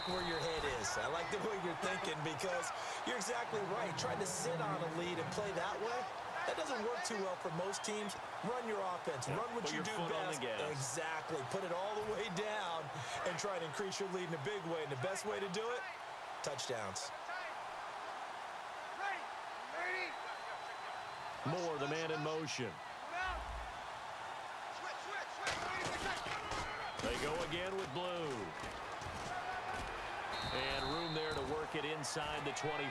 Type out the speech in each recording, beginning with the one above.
like where your head is. I like the way you're thinking because you're exactly right. Trying to sit on a lead and play that way, that doesn't work too well for most teams. Run your offense. Run what you do best. Exactly. Put it all the way down and try to increase your lead in a big way. And the best way to do it, touchdowns. Moore, the man in motion. They go again with blue. And room there to work it inside the 25.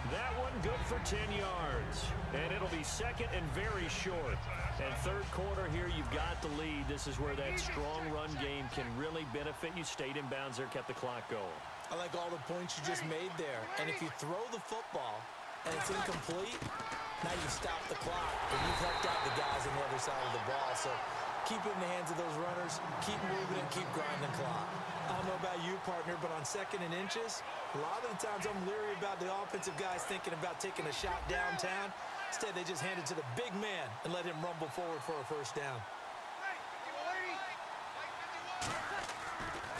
That one good for 10 yards. And it'll be second and very short. And third quarter here, you've got the lead. This is where that strong run game can really benefit you. Stayed in bounds there, kept the clock going. I like all the points you just made there. And if you throw the football and it's incomplete, now you've stopped the clock and you've helped out the guys on the other side of the ball. So keep it in the hands of those runners, keep moving and keep grinding the clock. I don't know about you, partner, but on second and inches, a lot of the times I'm leery about the offensive guys thinking about taking a shot downtown. Instead, they just hand it to the big man and let him rumble forward for a first down.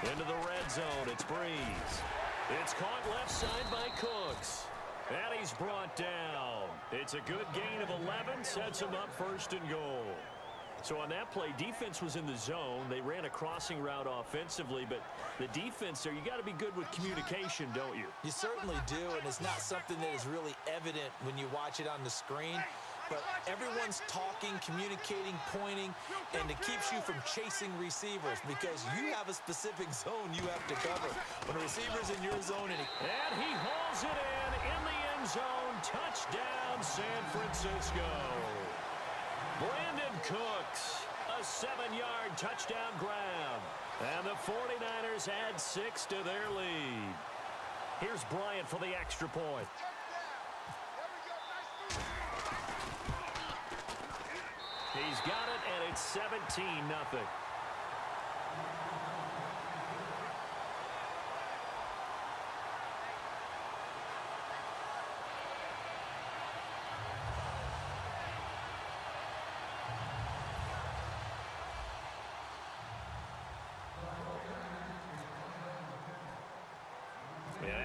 Into the red zone, it's Breeze. It's caught left side by Cooks. And he's brought down. It's a good gain of 11, sets him up first and goal. So on that play, defense was in the zone. They ran a crossing route offensively, but the defense there, you got to be good with communication, don't you? You certainly do, and it's not something that is really evident when you watch it on the screen. But everyone's talking, communicating, pointing, and it keeps you from chasing receivers because you have a specific zone you have to cover. When a receiver's in your zone and he hauls it in the end zone. Touchdown, San Francisco. Brandon Cooks, a 7-yard touchdown grab. And the 49ers add 6 to their lead. Here's Bryant for the extra point. He's got it, and it's 17-0.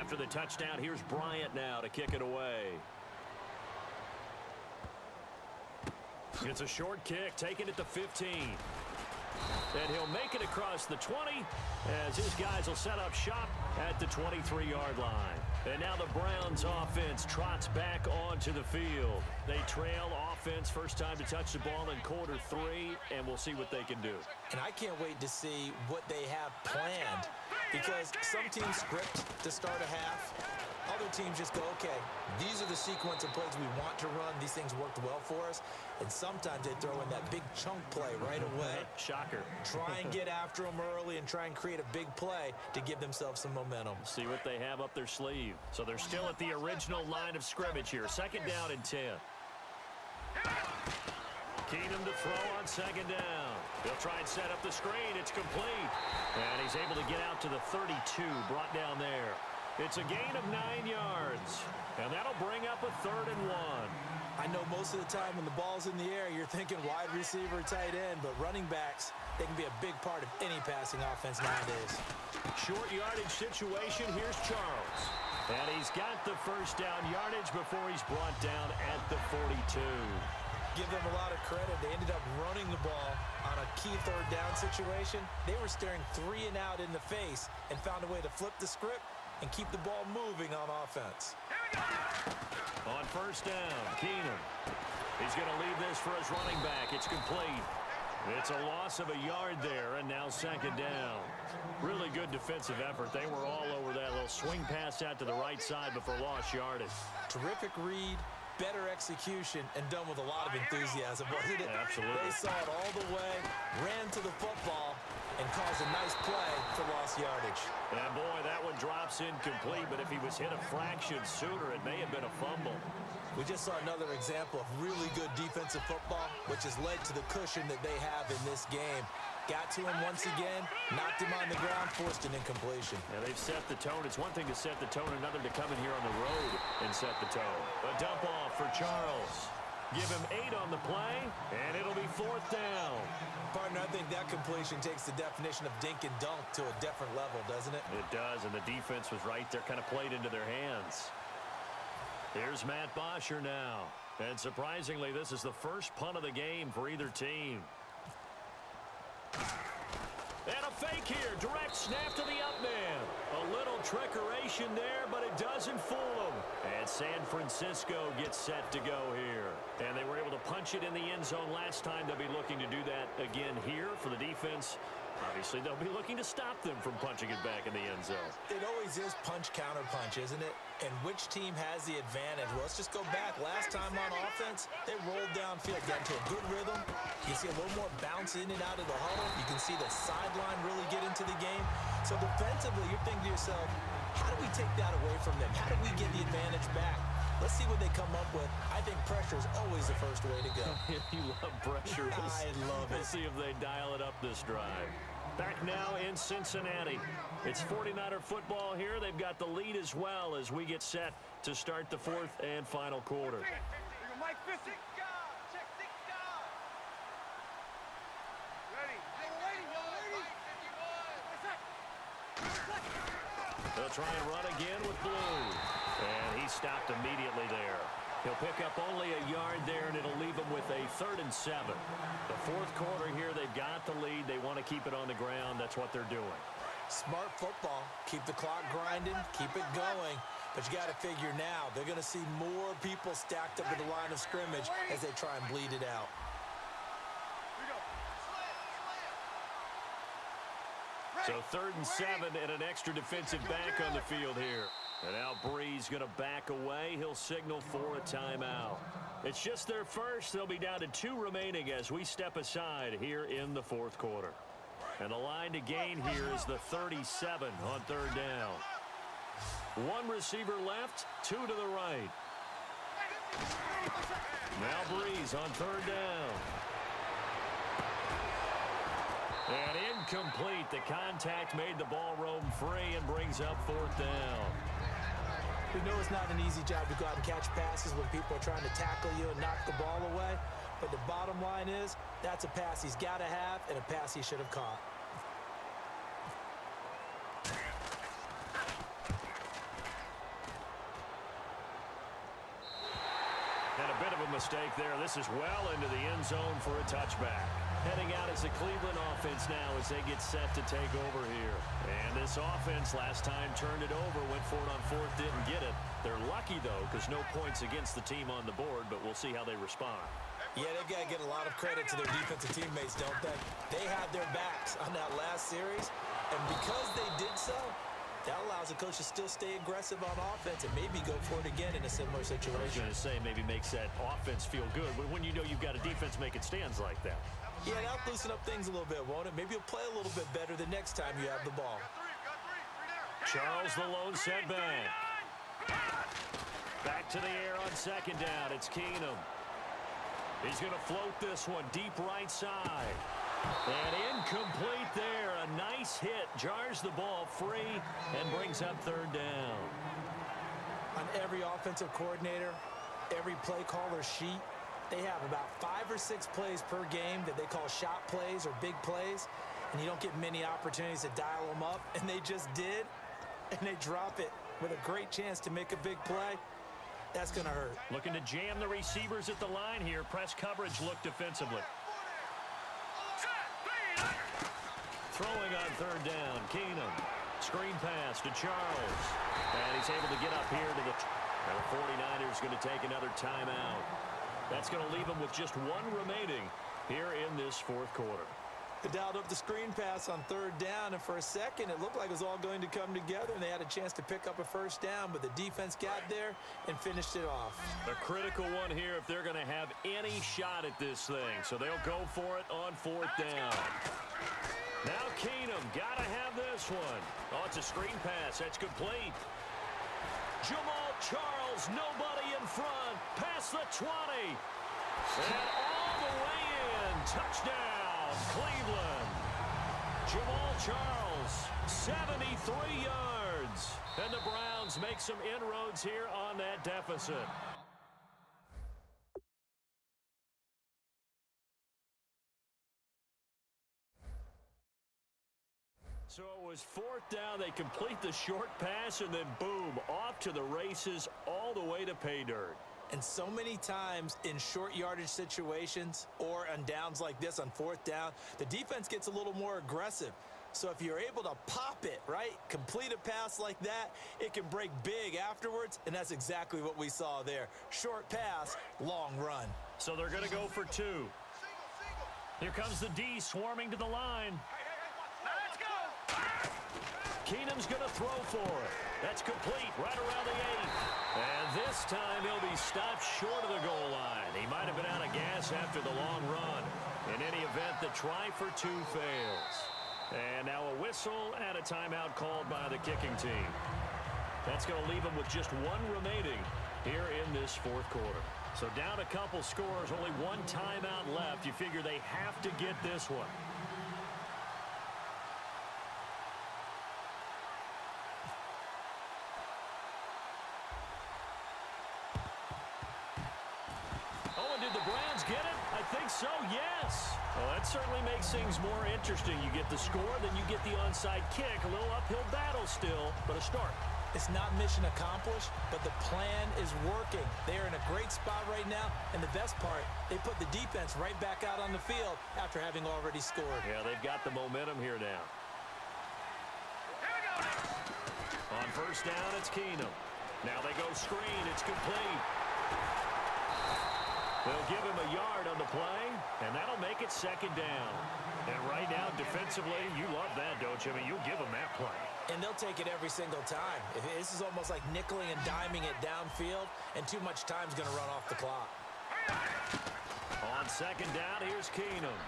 After the touchdown, here's Bryant now to kick it away. It's a short kick, taken at the 15. And he'll make it across the 20 as his guys will set up shop at the 23-yard line. And now the Browns offense trots back onto the field. They trail offense, first time to touch the ball in quarter 3, and we'll see what they can do. And I can't wait to see what they have planned because some teams script to start a half. Other teams just go, okay, these are the sequence of plays we want to run. These things worked well for us. And sometimes they throw in that big chunk play right away. Shocker. Try and get after them early and try and create a big play to give themselves some momentum. See what they have up their sleeve. So they're still at the original line of scrimmage here. Second down and 10. Keenum to throw on second down. He'll try and set up the screen. It's complete. And he's able to get out to the 32, brought down there. It's a gain of 9 yards. And that'll bring up a 3rd and 1. I know most of the time when the ball's in the air, you're thinking wide receiver, tight end, but running backs, they can be a big part of any passing offense nowadays. Short yardage situation. Here's Charles. And he's got the first down yardage before he's brought down at the 42. Give them a lot of credit. They ended up running the ball on a key third down situation. They were staring 3 and out in the face and found a way to flip the script and keep the ball moving on offense. On first down, Keenum. He's going to leave this for his running back. It's complete. It's a loss of a yard there, and now second down. Really good defensive effort. They were all over that little swing pass out to the right side before lost yardage. Terrific read, better execution, and done with a lot of enthusiasm, wasn't it? Absolutely. They saw it all the way, ran to the football, and caused a nice play for lost yardage. And boy, that one drops incomplete, but if he was hit a fraction sooner, it may have been a fumble. We just saw another example of really good defensive football, which has led to the cushion that they have in this game. Got to him once again, knocked him on the ground, forced an incompletion. Yeah, they've set the tone. It's one thing to set the tone, another to come in here on the road and set the tone. A dump off for Charles. Give him 8 on the play, and it'll be 4th down. Partner, I think that completion takes the definition of dink and dunk to a different level, doesn't it? It does, and the defense was right there, kind of played into their hands. Here's Matt Bosher now. And surprisingly, this is the first punt of the game for either team. And a fake here. Direct snap to the up man. A little trickeration there, but it doesn't fool them. And San Francisco gets set to go here. And they were able to punch it in the end zone last time. They'll be looking to do that again here for the defense. Obviously, they'll be looking to stop them from punching it back in the end zone. It always is punch-counter-punch, isn't it? And which team has the advantage? Well, let's just go back. Last time on offense, they rolled downfield, got into a good rhythm. You see a little more bounce in and out of the huddle. You can see the sideline really get into the game. So defensively, you're thinking to yourself, how do we take that away from them? How do we get the advantage back? Let's see what they come up with. I think pressure is always the first way to go. You love pressure. I love it. Let's see if they dial it up this drive. Back now in Cincinnati. It's 49er football here. They've got the lead as well as we get set to start the 4th and final quarter. They'll try and run again with Blue. And he stopped immediately there. He'll pick up only a yard there, and it'll leave him with a 3rd and 7. The 4th quarter here, they've got the lead. They want to keep it on the ground. That's what they're doing. Smart football. Keep the clock grinding. Keep it going. But you got to figure now, they're going to see more people stacked up at the line of scrimmage as they try and bleed it out. So 3rd and 7 and an extra defensive back on the field here. And now Breeze going to back away. He'll signal for a timeout. It's just their first. They'll be down to 2 remaining as we step aside here in the 4th quarter. And the line to gain here is the 37 on 3rd down. 1 receiver left, 2 to the right. Now Breeze on 3rd down. And incomplete. The contact made the ball roam free and brings up 4th down. We know it's not an easy job to go out and catch passes when people are trying to tackle you and knock the ball away. But the bottom line is, that's a pass he's got to have and a pass he should have caught. And a bit of a mistake there. This is well into the end zone for a touchback. Heading out as the Cleveland offense now as they get set to take over here. And this offense last time turned it over, went for it on 4th, didn't get it. They're lucky, though, because no points against the team on the board, but we'll see how they respond. Yeah, they've got to get a lot of credit to their defensive teammates, don't they? They had their backs on that last series, and because they did so, that allows the coach to still stay aggressive on offense and maybe go for it again in a similar situation. I was going to say maybe makes that offense feel good when you know you've got a defense making stands like that. Yeah, that'll loosen up things a little bit, won't it? Maybe you'll play a little bit better the next time you have the ball. Charles the lone setback. Back to the air on 2nd down. It's Keenum. He's going to float this one deep right side. And incomplete there. A nice hit. Jars the ball free and brings up 3rd down. On every offensive coordinator, every play caller sheet, they have about 5 or 6 plays per game that they call shot plays or big plays, and you don't get many opportunities to dial them up, and they just did, and they drop it with a great chance to make a big play. That's going to hurt. Looking to jam the receivers at the line here. Press coverage look defensively. Throwing on 3rd down, Keenum. Screen pass to Charles. And he's able to get up here to the 49ers going to take another timeout. That's going to leave them with just 1 remaining here in this 4th quarter. They dialed up the screen pass on 3rd down, and for a second it looked like it was all going to come together, and they had a chance to pick up a 1st down, but the defense got there and finished it off. A critical one here if they're going to have any shot at this thing, so they'll go for it on 4th down. Now Keenum, got to have this one. Oh, it's a screen pass. That's complete. Jamal Charles, nobody in front, past the 20. And all the way in. Touchdown, Cleveland. Jamal Charles, 73 yards. And the Browns make some inroads here on that deficit. So it was fourth down. They complete the short pass, and then boom, off to the races all the way to pay dirt. And so many times in short yardage situations or on downs like this on fourth down, the defense gets a little more aggressive. So if you're able to pop it, right, complete a pass like that, it can break big afterwards, and that's exactly what we saw there. Short pass, long run. So they're going to go for two. Here comes the D swarming to the line. Let's go. Keenum's going to throw for it. That's complete right around the 8. And this time he'll be stopped short of the goal line. He might have been out of gas after the long run. In any event, the try for two fails. And now a whistle and a timeout called by the kicking team. That's going to leave them with just one remaining here in this fourth quarter. So down a couple scores, only one timeout left. You figure they have to get this one. Oh, and did the Browns get it? I think so, yes. Well, that certainly makes things more interesting. You get the score, then you get the onside kick. A little uphill battle still, but a start. It's not mission accomplished, but the plan is working. They are in a great spot right now, and the best part, they put the defense right back out on the field after having already scored. Yeah, they've got the momentum here now. On first down, it's Keenum. Now they go screen. It's complete. They'll give him a yard on the play, and that'll make it second down. And right now, defensively, you love that, don't you? I mean, you'll give them that play. And they'll take it every single time. This is almost like nickeling and diming it downfield, and too much time's going to run off the clock. On second down, here's Keenum.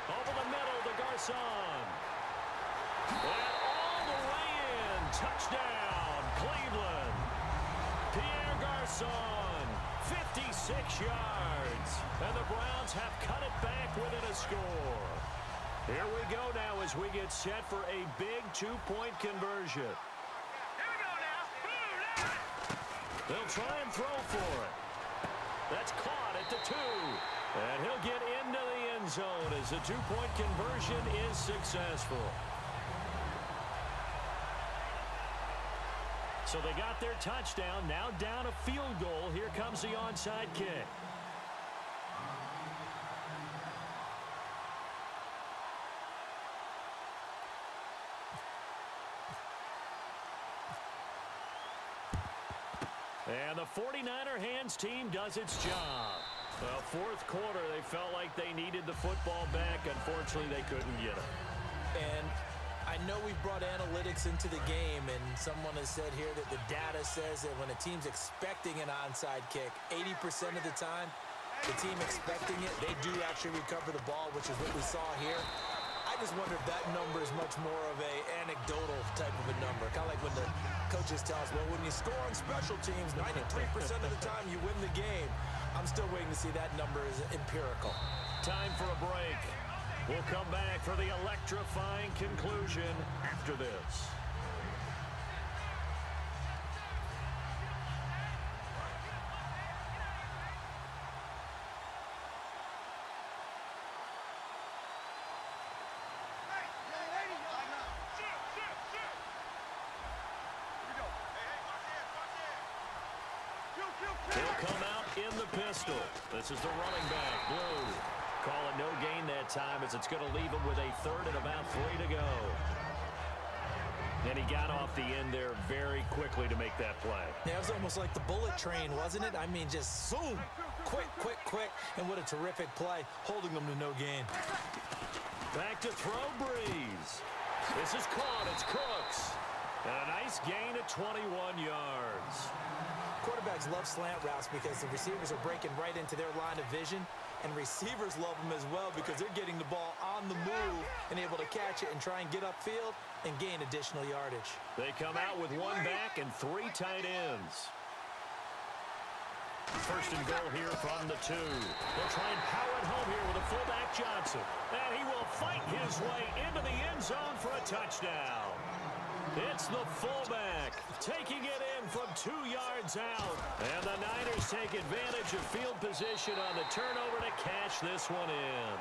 Over the middle to Garcon. And all the way in. Touchdown, Cleveland. Pierre Garcon, 56 yards. And the Browns have cut it back within a score. Here we go now as we get set for a big two-point conversion. Here we go now. They'll try and throw for it. That's caught at the 2. And he'll get into the end zone as the two-point conversion is successful. So they got their touchdown. Now down a field goal. Here comes the onside kick. And the 49er hands team does its job. Well, fourth quarter, they felt like they needed the football back. Unfortunately, they couldn't get it. And I know we've brought analytics into the game, and someone has said here that the data says that when a team's expecting an onside kick, 80% of the time, the team expecting it, they do actually recover the ball, which is what we saw here. I just wonder if that number is much more of a anecdotal type of a number. Kind of like when the coaches tell us, well, when you score on special teams, 93% of the time you win the game. I'm still waiting to see that number is empirical. Time for a break. We'll come back for the electrifying conclusion after this. He'll come out in the pistol. This is the running back, Blue. Calling no gain that time as it's going to leave him with a third and about 3 to go. And he got off the end there very quickly to make that play. Yeah, it was almost like the bullet train, wasn't it? I mean, just zoom, quick, quick, quick, and what a terrific play, holding them to no gain. Back to throw, Breeze. This is caught. It's Cooks. And a nice gain of 21 yards. Quarterbacks love slant routes because the receivers are breaking right into their line of vision, and receivers love them as well because they're getting the ball on the move and able to catch it and try and get upfield and gain additional yardage. They come out with one back and 3 tight ends. First and goal here from the 2. They'll try and power it home here with a fullback Johnson. And he will fight his way into the end zone for a touchdown. It's the fullback taking it in from 2 yards out. And the Niners take advantage of field position on the turnover to cash this one in.